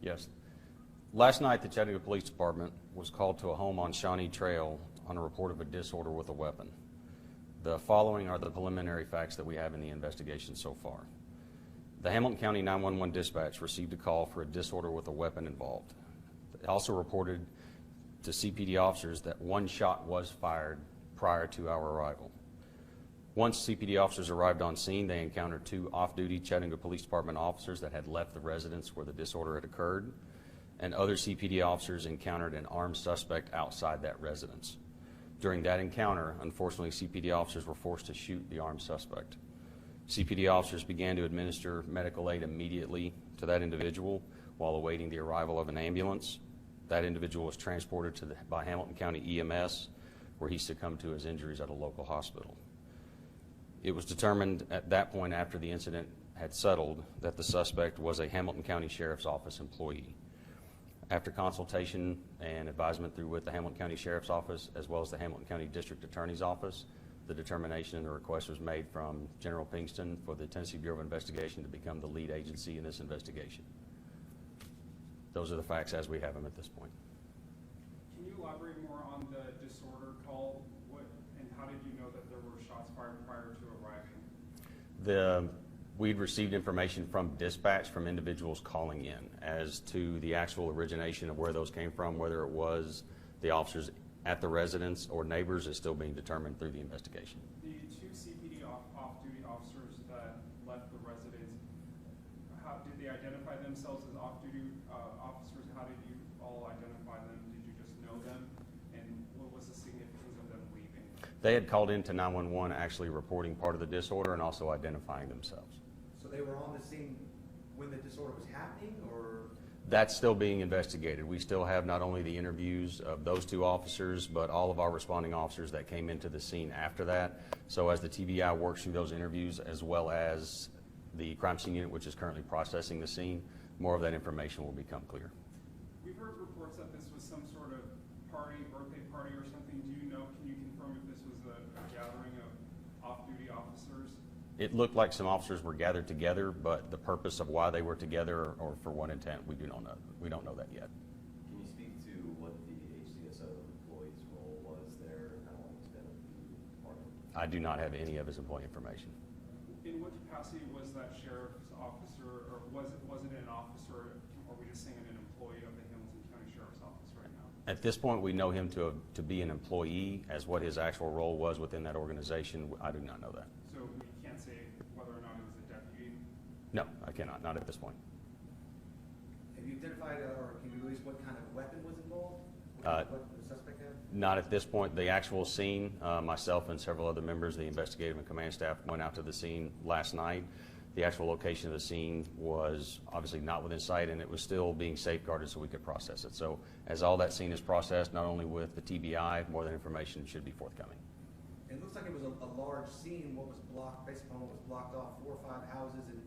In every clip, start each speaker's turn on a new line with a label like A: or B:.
A: Yes. Last night, the Chattanooga Police Department was called to a home on Shawnee Trail on a report of a disorder with a weapon. The following are the preliminary facts that we have in the investigation so far. The Hamilton County 911 dispatch received a call for a disorder with a weapon involved. It also reported to CPD officers that one shot was fired prior to our arrival. Once CPD officers arrived on scene, they encountered two off-duty Chattanooga Police Department officers that had left the residence where the disorder had occurred, and other CPD officers encountered an armed suspect outside that residence. During that encounter, unfortunately, CPD officers were forced to shoot the armed suspect. CPD officers began to administer medical aid immediately to that individual while awaiting the arrival of an ambulance. That individual was transported by Hamilton County EMS, where he succumbed to his injuries at a local hospital. It was determined at that point, after the incident had settled, that the suspect was a Hamilton County Sheriff's Office employee. After consultation and advisement with the Hamilton County Sheriff's Office, as well as the Hamilton County District Attorney's Office, the determination and the request was made from General Pinkston for the Tennessee Bureau of Investigation to become the lead agency in this investigation. Those are the facts as we have them at this point.
B: Can you elaborate more on the disorder call? And how did you know that there were shots fired prior to arriving?
A: We'd received information from dispatch from individuals calling in as to the actual origination of where those came from, whether it was the officers at the residence or neighbors is still being determined through the investigation.
B: The two CPD off-duty officers that left the residence, how did they identify themselves as off-duty officers? How did you all identify them? Did you just know them? And what was the significance of them leaving?
A: They had called into 911 actually reporting part of the disorder and also identifying themselves.
C: So they were on the scene when the disorder was happening, or?
A: That's still being investigated. We still have not only the interviews of those two officers, but all of our responding officers that came into the scene after that. So as the TBI works through those interviews, as well as the crime scene unit, which is currently processing the scene, more of that information will become clear.
B: We've heard reports that this was some sort of birthday party or something. Do you know, can you confirm if this was a gathering of off-duty officers?
A: It looked like some officers were gathered together, but the purpose of why they were together or for what intent, we don't know. We don't know that yet.
D: Can you speak to what the HCSO employee's role was there? How long he's been a part of it?
A: I do not have any of his employee information.
B: In what capacity was that sheriff's officer, or was it an officer, or are we just saying an employee of the Hamilton County Sheriff's Office right now?
A: At this point, we know him to be an employee. As what his actual role was within that organization, I do not know that.
B: So we can't say whether or not it was a deputy?
A: No, I cannot. Not at this point.
C: Have you identified or can you release what kind of weapon was involved? What the suspect had?
A: Not at this point. The actual scene, myself and several other members of the investigative and command staff went out to the scene last night. The actual location of the scene was obviously not within sight, and it was still being safeguarded so we could process it. So as all that scene is processed, not only with the TBI, more than information should be forthcoming.
C: It looks like it was a large scene. What was blocked, based upon what was blocked off, 4 or 5 houses and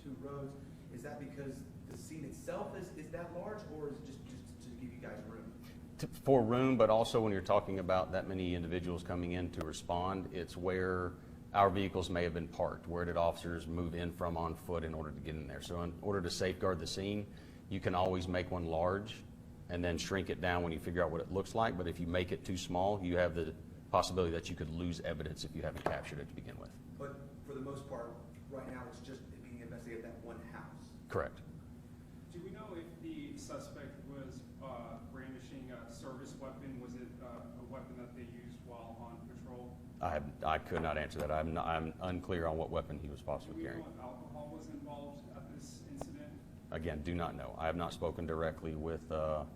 C: 2 roads. Is that because the scene itself is that large, or is it just to give you guys room?
A: For room, but also when you're talking about that many individuals coming in to respond, it's where our vehicles may have been parked. Where did officers move in from on foot in order to get in there? So in order to safeguard the scene, you can always make one large and then shrink it down when you figure out what it looks like. But if you make it too small, you have the possibility that you could lose evidence if you haven't captured it to begin with.
C: But for the most part, right now, it's just being investigated at that one house.
A: Correct.
B: Do we know if the suspect was brandishing a service weapon? Was it a weapon that they used while on patrol?
A: I could not answer that. I'm unclear on what weapon he was possibly carrying.
B: Do we know if alcohol was involved at this incident?
A: Again, do not know. I have not spoken directly with the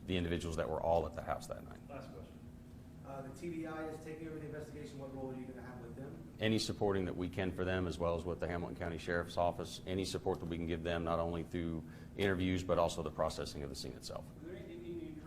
A: individuals that were all at the house that night.
D: Last question.
C: The TBI is taking over the investigation. What role are you going to have with them?
A: Any supporting that we can for them, as well as with the Hamilton County Sheriff's Office, any support that we can give them, not only through interviews, but also the processing of the scene itself.
B: Is